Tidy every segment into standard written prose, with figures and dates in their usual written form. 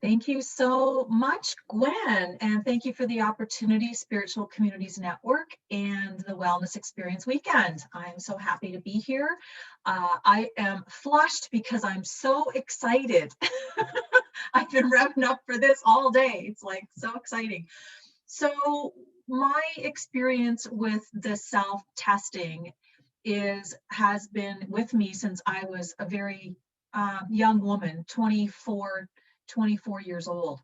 Thank you so much, Gwen, and thank you for the opportunity, Spiritual Communities Network and the Wellness Experience Weekend. I'm so happy to be here. I am flushed because I'm so excited. I've been revving up for this all day. It's like so exciting. So my experience with the self-testing has been with me since I was a very young woman, 24 years old.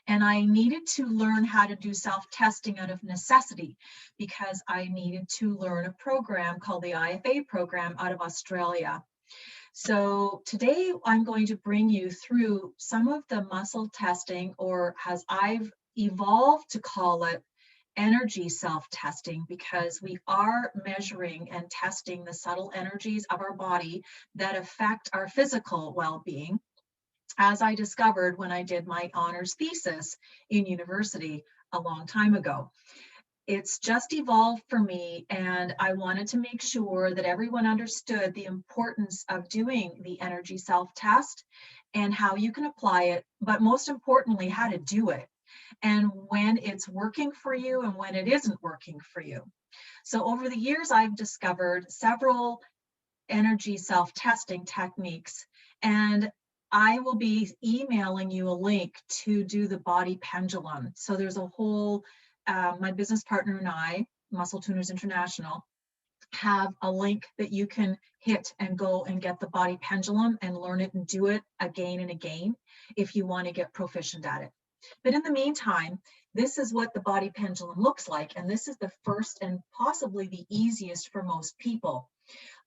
And I needed to learn how to do self-testing out of necessity because I needed to learn a program called the IFA program out of Australia. So today I'm going to bring you through some of the muscle testing, or as I've evolved to call it, energy self-testing, because we are measuring and testing the subtle energies of our body that affect our physical well-being, as I discovered when I did my honors thesis in university a long time ago. It's just evolved for me, and I wanted to make sure that everyone understood the importance of doing the energy self-test and how you can apply it, but most importantly, how to do it and when it's working for you and when it isn't working for you. So over the years, I've discovered several energy self-testing techniques, and I will be emailing you a link to do the body pendulum. So there's a whole, my business partner and I, Muscle Tuners International, have a link that you can hit and go and get the body pendulum and learn it and do it again and again if you want to get proficient at it. But in the meantime, this is what the body pendulum looks like, and this is the first and possibly the easiest for most people.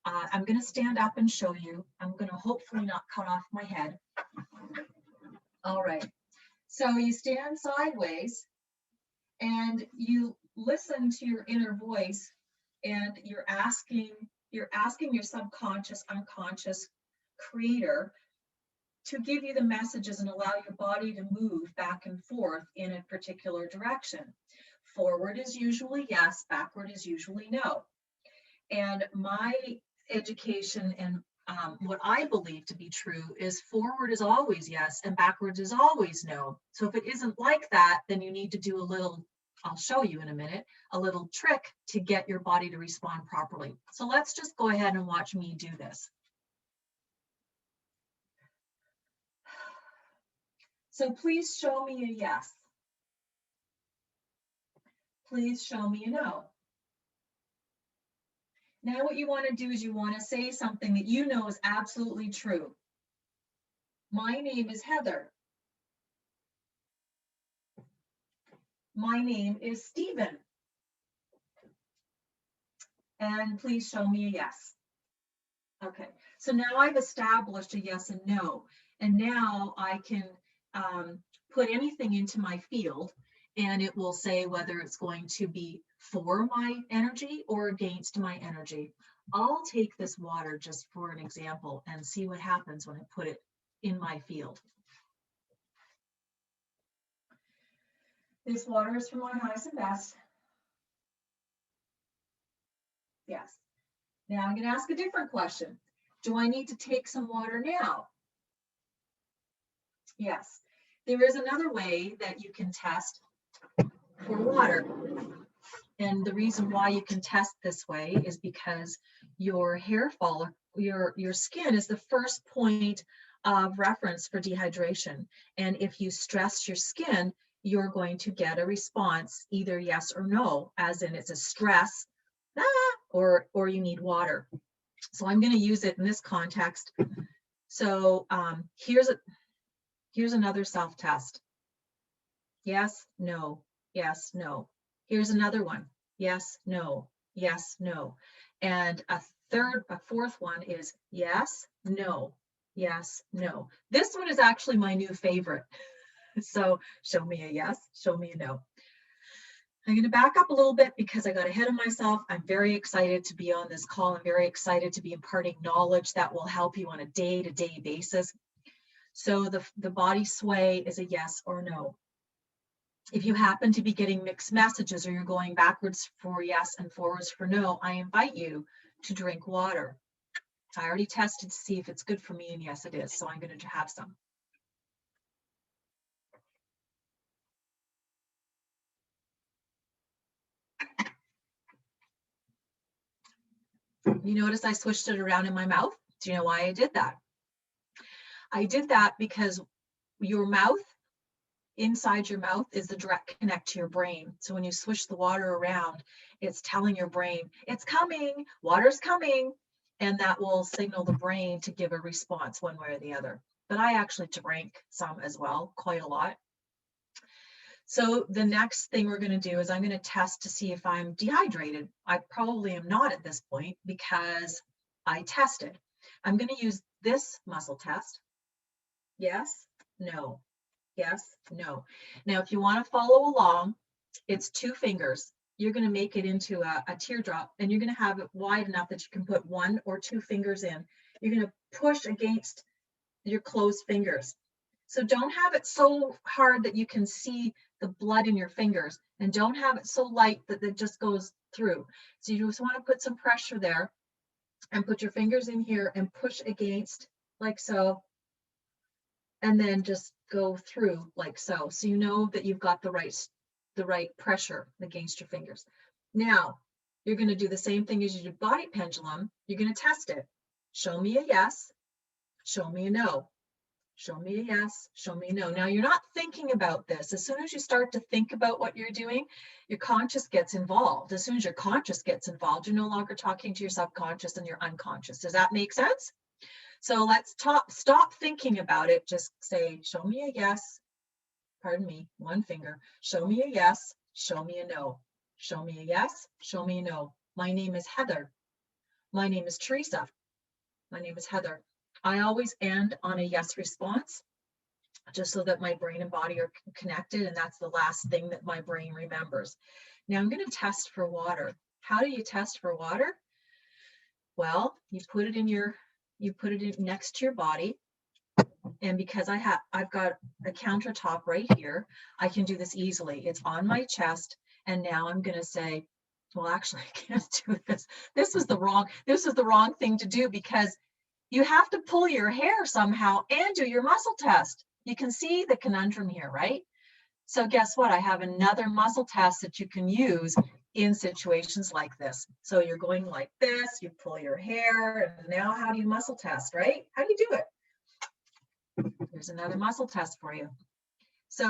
I'm going to stand up and show you. I'm going to hopefully not cut off my head. All right. So you stand sideways and you listen to your inner voice, and you're asking your subconscious, unconscious creator to give you the messages and allow your body to move back and forth in a particular direction. Forward is usually yes, backward is usually no. And my education and what I believe to be true is forward is always yes and backwards is always no. So if it isn't like that, then you need to do a little, I'll show you in a minute, a little trick to get your body to respond properly. So let's just go ahead and watch me do this. So please show me a yes. Please show me a no. Now what you want to do is you want to say something that you know is absolutely true. My name is Heather. My name is Stephen. And please show me a yes. Okay, so now I've established a yes and no. And now I can put anything into my field, and it will say whether it's going to be for my energy or against my energy. I'll take this water just for an example and see what happens when I put it in my field. This water is for my highest and best. Yes. Now I'm going to ask a different question. Do I need to take some water now? Yes. There is another way that you can test for water. And the reason why you can test this way is because your hair follicle, your skin is the first point of reference for dehydration. And if you stress your skin, you're going to get a response, either yes or no, as in it's a stress, or you need water. So I'm going to use it in this context. So here's another self-test. Yes, no, yes, no. Here's another one. Yes, no, yes, no. And a fourth one is yes, no, yes, no. This one is actually my new favorite. So show me a yes, show me a no. I'm going to back up a little bit because I got ahead of myself. I'm very excited to be on this call. I'm very excited to be imparting knowledge that will help you on a day-to-day basis. So the body sway is a yes or no. If you happen to be getting mixed messages or you're going backwards for yes and forwards for no, I invite you to drink water. I already tested to see if it's good for me, and yes, it is. So I'm going to have some. You notice I switched it around in my mouth. Do you know why I did that? I did that because your mouth, inside your mouth, is the direct connect to your brain. So when you switch the water around, it's telling your brain, it's coming, water's coming, and that will signal the brain to give a response one way or the other. But I actually drank some as well, quite a lot. So the next thing we're going to do is I'm going to test to see if I'm dehydrated. I probably am not at this point because I tested. I'm going to use this muscle test. Yes, no, yes, no. Now, if you want to follow along, it's 2 fingers. You're going to make it into a teardrop, and you're going to have it wide enough that you can put 1 or 2 fingers in. You're going to push against your closed fingers. So don't have it so hard that you can see the blood in your fingers, and don't have it so light that it just goes through. So you just want to put some pressure there and put your fingers in here and push against like so, and then just go through like so. So you know that you've got the right pressure against your fingers. Now, you're going to do the same thing as you do body pendulum. You're going to test it. Show me a yes, show me a no. Show me a yes, show me a no. Now, you're not thinking about this. As soon as you start to think about what you're doing, your conscious gets involved. As soon as your conscious gets involved, you're no longer talking to your subconscious and your unconscious. Does that make sense? So let's stop thinking about it. Just say, show me a yes, pardon me, 1 finger. Show me a yes, show me a no. Show me a yes, show me a no. My name is Heather. My name is Teresa. My name is Heather. I always end on a yes response, just so that my brain and body are connected, and that's the last thing that my brain remembers. Now I'm going to test for water. How do you test for water? Well, you put it in next to your body, and because I've got a countertop right here, I can do this easily. It's on my chest, and now I'm going to say, well, actually, I can't do this. This is the wrong thing to do, because you have to pull your hair somehow and do your muscle test. You can see the conundrum here, right? So guess what? I have another muscle test that you can use in situations like this. So you're going like this, you pull your hair, and now how do you muscle test, right? How do you do it? Here's another muscle test for you. So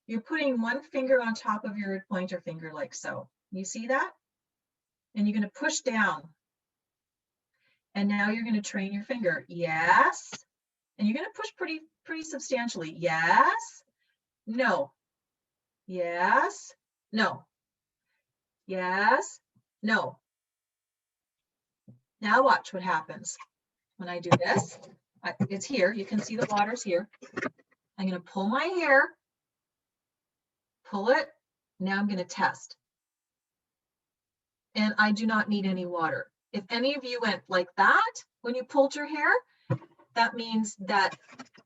you're putting 1 finger on top of your pointer finger like so. You see that? And you're going to push down. And now you're going to train your finger. Yes. And you're going to push pretty substantially. Yes. No. Yes. No. Yes. No. Now watch what happens when I do this. It's here. You can see the water's here. I'm going to pull my hair. Pull it. Now I'm going to test. And I do not need any water. If any of you went like that when you pulled your hair, that means that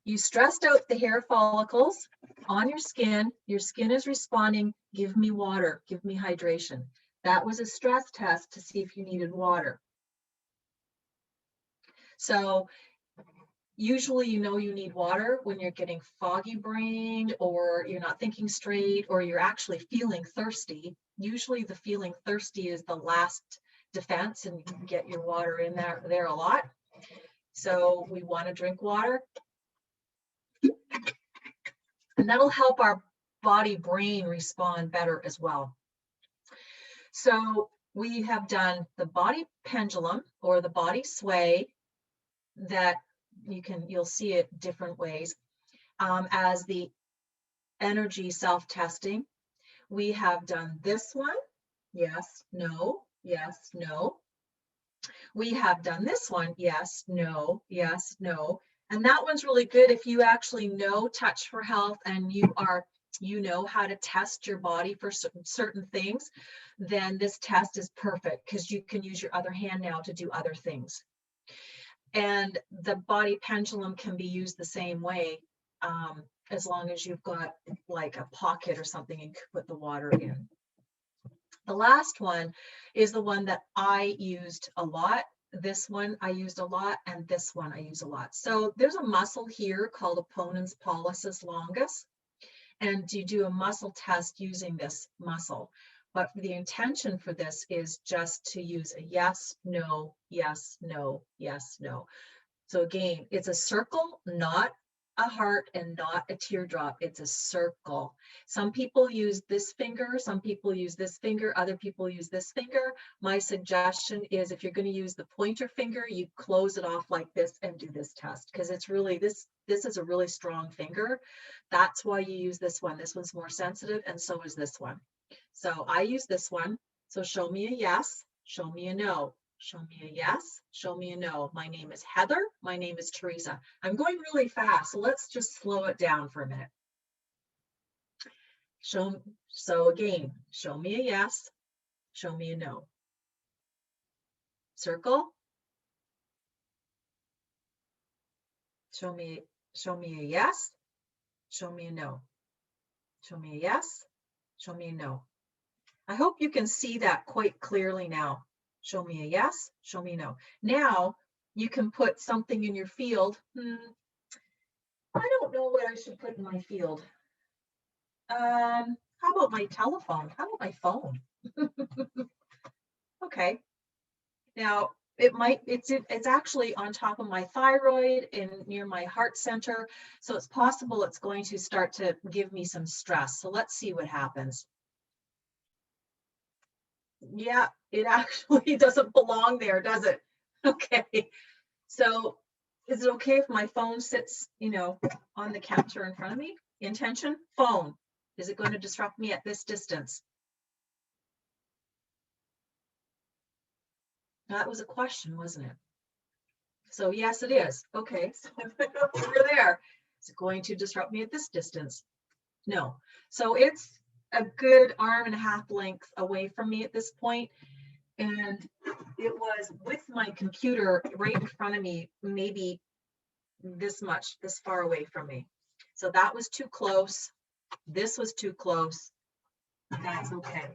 you stressed out the hair follicles on your skin. Your skin is responding, give me water, give me hydration. That was a stress test to see if you needed water. So usually you know you need water when you're getting foggy brained, or you're not thinking straight, or you're actually feeling thirsty. Usually the feeling thirsty is the last defense, and you can get your water in there a lot. So we want to drink water, and that'll help our body brain respond better as well. So we have done the body pendulum or the body sway, that you'll see it different ways, as the energy self-testing. We have done this one, yes, no, yes, no. We have done this one, yes, no, no. And that one's really good if you actually know Touch for Health and you know how to test your body for certain things. Then this test is perfect, because you can use your other hand now to do other things. And the body pendulum can be used the same way, as long as you've got like a pocket or something and put the water in. The last one is the one that I used a lot. This one I used a lot, and this one I use a lot. So there's a muscle here called opponens pollicis longus, and you do a muscle test using this muscle. But the intention for this is just to use a yes, no, yes, no, yes, no. So again, it's a circle, not a heart and not a teardrop. It's a circle. Some people use this finger, some people use this finger, other people use this finger. My suggestion is if you're going to use the pointer finger, you close it off like this and do this test, because it's really, this is a really strong finger. That's why you use this one. This one's more sensitive, and so is this one. So I use this one. So show me a yes, show me a no. Show me a yes, show me a no. My name is Heather. My name is Teresa. I'm going really fast, so let's just slow it down for a minute. So again, show me a yes, show me a no. Circle. Show me a yes, show me a no. Show me a yes, show me a no. I hope you can see that quite clearly now. Show me a yes, show me a no. Now you can put something in your field. I don't know what I should put in my field. How about my telephone? How about my phone? Okay. Now it's actually on top of my thyroid and near my heart center. So it's possible it's going to start to give me some stress. So let's see what happens. Yeah, it actually doesn't belong there, does it? Okay. So is it okay if my phone sits, on the counter in front of me? Intention, phone. Is it going to disrupt me at this distance? That was a question, wasn't it? So yes, it is. Okay, so over there. Is it going to disrupt me at this distance? No. So it's a good arm and a half length away from me at this point. And it was with my computer right in front of me, maybe this far away from me. So that was too close. This was too close. That's okay.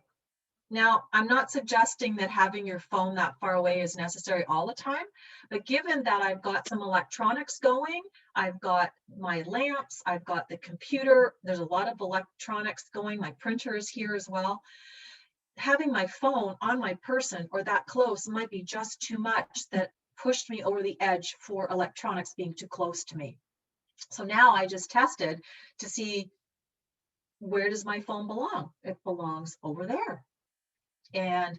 Now, I'm not suggesting that having your phone that far away is necessary all the time, but given that I've got some electronics going, I've got my lamps, I've got the computer, there's a lot of electronics going, my printer is here as well. Having my phone on my person or that close might be just too much that pushed me over the edge for electronics being too close to me. So now I just tested to see, where does my phone belong? It belongs over there. And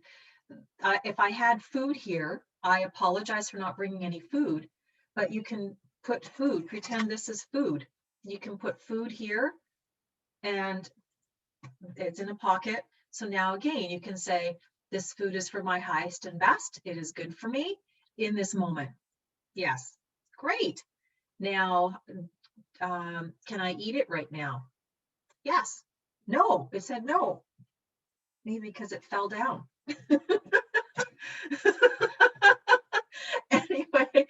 if I had food here, I apologize for not bringing any food, but you can put food, pretend this is food. You can put food here and it's in a pocket. So now again, you can say, this food is for my highest and best. It is good for me in this moment. Yes, great. Now, can I eat it right now? Yes. No, it said no. Maybe because it fell down. Anyway,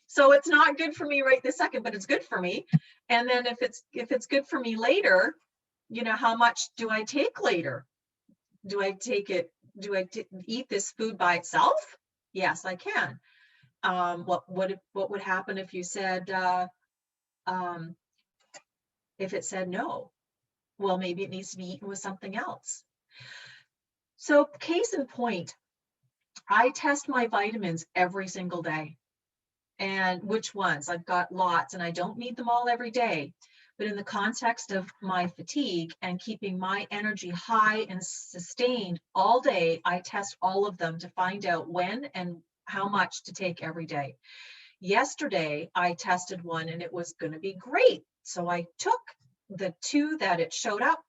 so it's not good for me right this second, but it's good for me. And then if it's good for me later, how much do I take later? Do I take it? Do I eat this food by itself? Yes, I can. What would happen if you said if it said no? Well, maybe it needs to be eaten with something else. So case in point, I test my vitamins every single day. And which ones? I've got lots and I don't need them all every day. But in the context of my fatigue and keeping my energy high and sustained all day, I test all of them to find out when and how much to take every day. Yesterday, I tested one and it was going to be great. So I took the 2 that it showed up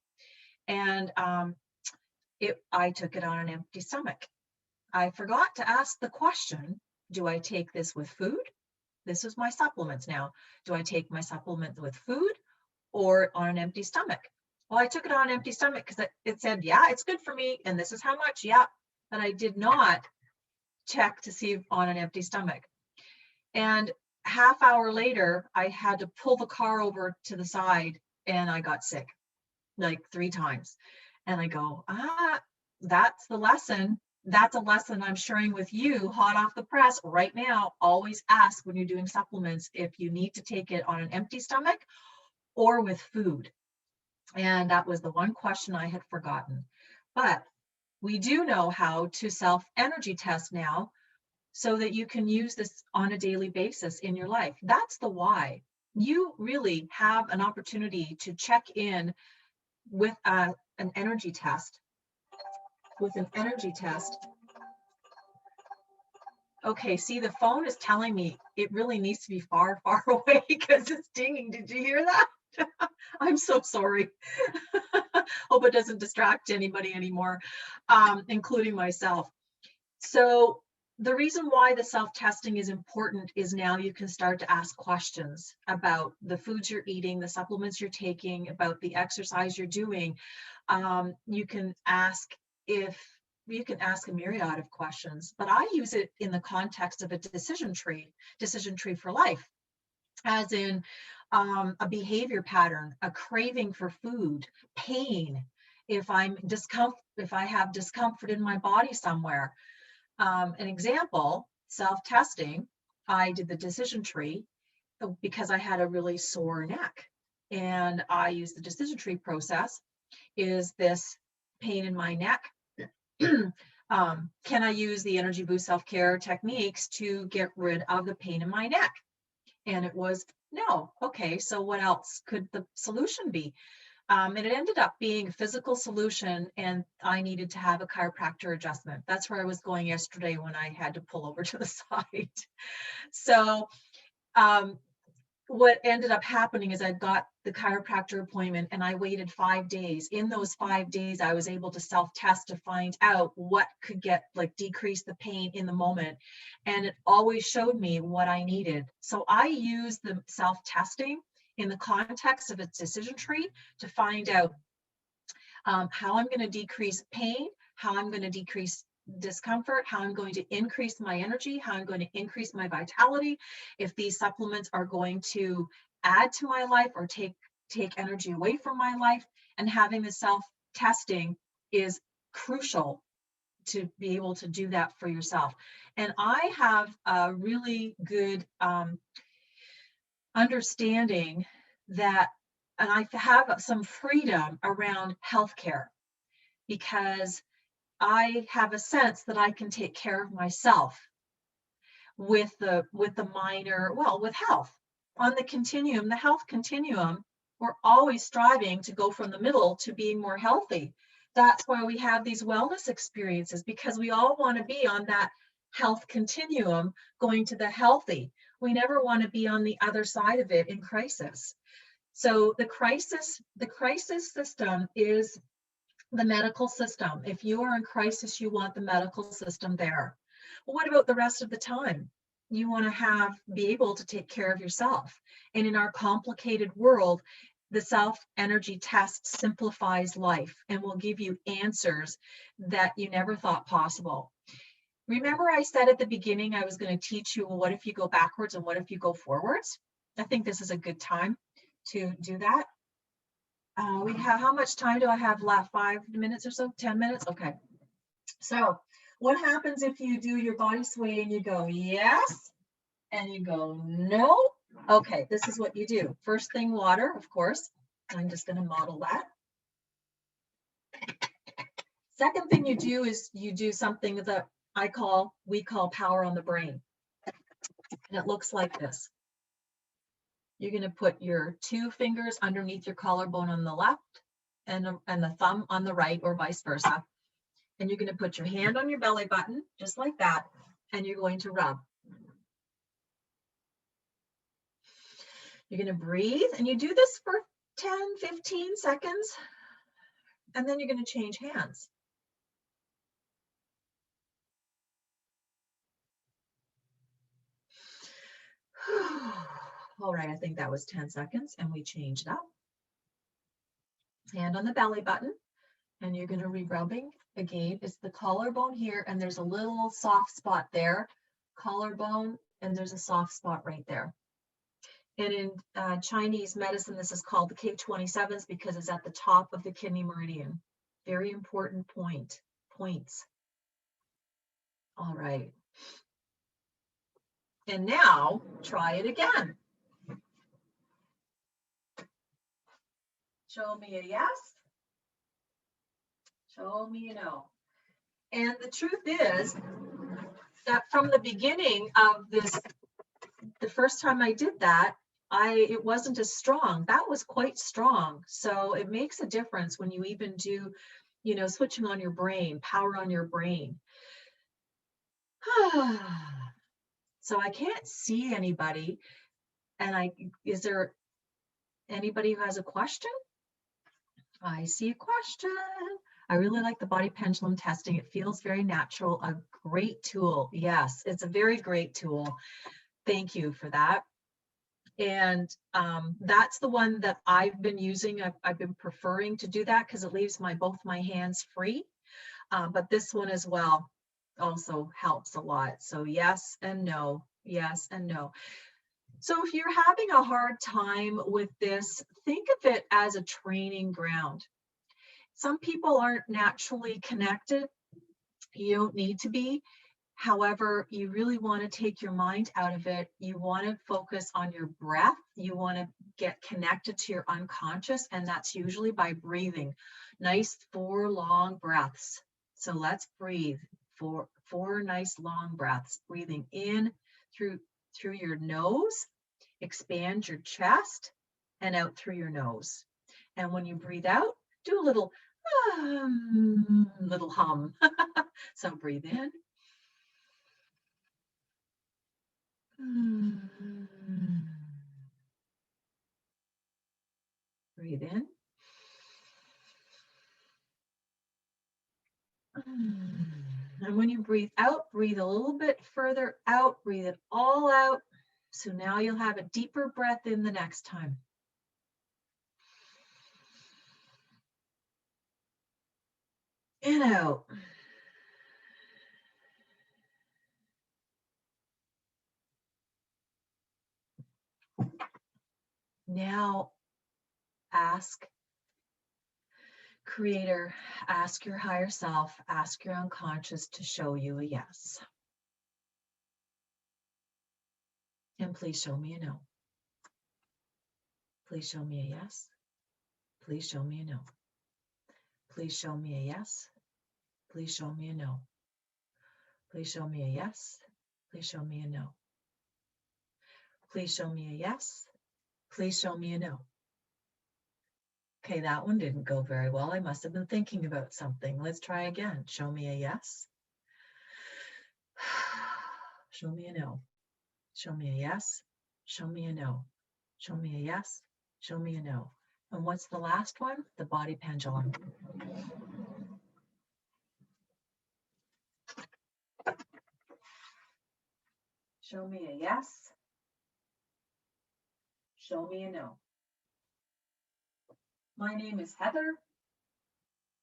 and I took it on an empty stomach. I forgot to ask the question, do I take this with food? This is my supplements now. Do I take my supplements with food or on an empty stomach? Well, I took it on an empty stomach because it said, yeah, it's good for me. And this is how much. Yeah. But I did not check to see on an empty stomach. And half hour later, I had to pull the car over to the side and I got sick like 3 times. And I go, that's the lesson. That's a lesson I'm sharing with you hot off the press right now. Always ask when you're doing supplements if you need to take it on an empty stomach or with food. And that was the one question I had forgotten. But We do know how to self-energy test now so that you can use this on a daily basis in your life. That's the why. You really have an opportunity to check in with an energy test. With an energy test. Okay, see, the phone is telling me it really needs to be far, far away because it's dinging. Did you hear that? I'm so sorry. Hope it doesn't distract anybody anymore, including myself. So the reason why the self-testing is important is now you can start to ask questions about the foods you're eating, the supplements you're taking, about the exercise you're doing. You can ask a myriad of questions, but I use it in the context of a decision tree for life, as in a behavior pattern, a craving for food, pain, if I have discomfort in my body somewhere. An example, self-testing, I did the decision tree because I had a really sore neck, and I used the decision tree process. Is this pain in my neck? Can I use the energy boost self-care techniques to get rid of the pain in my neck? And it was no. Okay, so what else could the solution be? And it ended up being a physical solution, and I needed to have a chiropractor adjustment. That's where I was going yesterday when I had to pull over to the side. So what ended up happening is I got the chiropractor appointment and I waited 5 days. In those 5 days, I was able to self-test to find out what could decrease the pain in the moment. And it always showed me what I needed. So I use the self-testing in the context of a decision tree to find out how I'm going to decrease pain, how I'm going to decrease discomfort, how I'm going to increase my energy, how I'm going to increase my vitality, if these supplements are going to add to my life or take energy away from my life. And having the self-testing is crucial to be able to do that for yourself. And I have a really good understanding that, and I have some freedom around healthcare because I have a sense that I can take care of myself with with health. On the continuum, the health continuum, we're always striving to go from the middle to being more healthy. That's why we have these wellness experiences, because we all want to be on that health continuum going to the healthy. We never want to be on the other side of it in crisis. So the crisis system is the medical system. If you are in crisis, you want the medical system there. Well, what about the rest of the time? You want to be able to take care of yourself. And in our complicated world, the self-energy test simplifies life and will give you answers that you never thought possible. Remember I said at the beginning I was going to teach you, well, what if you go backwards and what if you go forwards? I think this is a good time to do that. How much time do I have left? 5 minutes or so? 10 minutes? Okay. So what happens if you do your body sway and you go yes and you go no? Okay, this is what you do. First thing, water, of course. I'm just going to model that. Second thing you do is you do something that we call power on the brain. And it looks like this. You're going to put your 2 fingers underneath your collarbone on the left and the thumb on the right, or vice versa. And you're going to put your hand on your belly button, just like that, and you're going to rub. You're going to breathe, and you do this for 10, 15 seconds, and then you're going to change hands. All right, I think that was 10 seconds, and we changed up. Hand on the belly button, and you're going to be rubbing. Again, it's the collarbone here, and there's a little soft spot there. Collarbone, and there's a soft spot right there. And in Chinese medicine, this is called the K27s because it's at the top of the kidney meridian. Very important points. All right. And now try it again. Show me a yes. Show me a no. And the truth is that from the beginning of this, the first time I did that, it wasn't as strong. That was quite strong. So it makes a difference when you even do, switching on your brain, power on your brain. So I can't see anybody. And is there anybody who has a question? I see a question. I really like the body pendulum testing. It feels very natural. A great tool. Yes, it's a very great tool. Thank you for that. And that's the one that I've been using. I've been preferring to do that because it leaves both my hands free. But this one as well also helps a lot. So yes and no, yes and no. So if you're having a hard time with this, think of it as a training ground. Some people aren't naturally connected. You don't need to be. However, you really want to take your mind out of it. You want to focus on your breath. You want to get connected to your unconscious, and that's usually by breathing. Nice 4 long breaths. So let's breathe. Four nice long breaths. Breathing in through your nose, expand your chest, and out through your nose. And when you breathe out, do a little hum. So breathe in. Breathe in. And when you breathe out, breathe a little bit further out, breathe it all out. So now you'll have a deeper breath in the next time. In, out. Now ask Creator, ask your higher self, ask your unconscious to show you a yes. And please show me a no. Please show me a yes. Please show me a no. Please show me a yes. Please show me a no. Please show me a yes. Please show me a no. Please show me a yes. Please show me a no. Okay, that one didn't go very well. I must have been thinking about something. Let's try again. Show me a yes. Show me a no. Show me a yes. Show me a no. Show me a yes. Show me a no. And what's the last one? The body pendulum. Show me a yes. Show me a no. My name is Heather.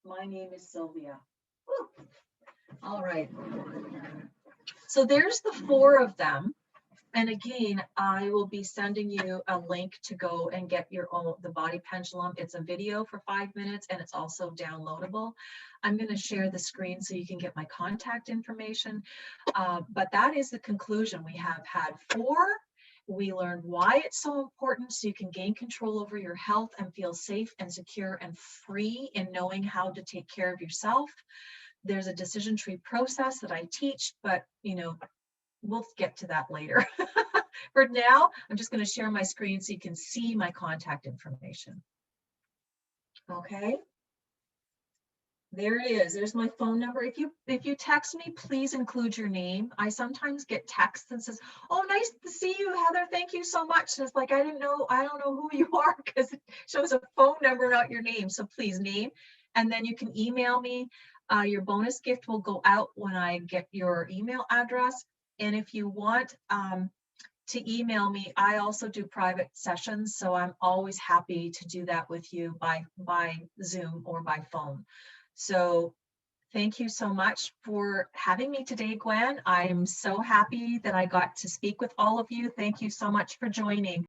My name is Sylvia. Woo. All right. So there's the 4 of them. And again, I will be sending you a link to go and get the body pendulum. It's a video for 5 minutes and it's also downloadable. I'm going to share the screen so you can get my contact information. But that is the conclusion. We have had 4. We learned why it's so important so you can gain control over your health and feel safe and secure and free in knowing how to take care of yourself. There's a decision tree process that I teach, but we'll get to that later. For now, I'm just going to share my screen so you can see my contact information. Okay. There it is. There's my phone number. If you text me, please include your name. I sometimes get texts that says, "Oh, nice to see you, Heather. Thank you so much." And it's like, I don't know who you are because it shows a phone number, not your name. So please name, and then you can email me. Your bonus gift will go out when I get your email address. And if you want to email me, I also do private sessions, so I'm always happy to do that with you by Zoom or by phone. So thank you so much for having me today, Gwen. I'm so happy that I got to speak with all of you. Thank you so much for joining.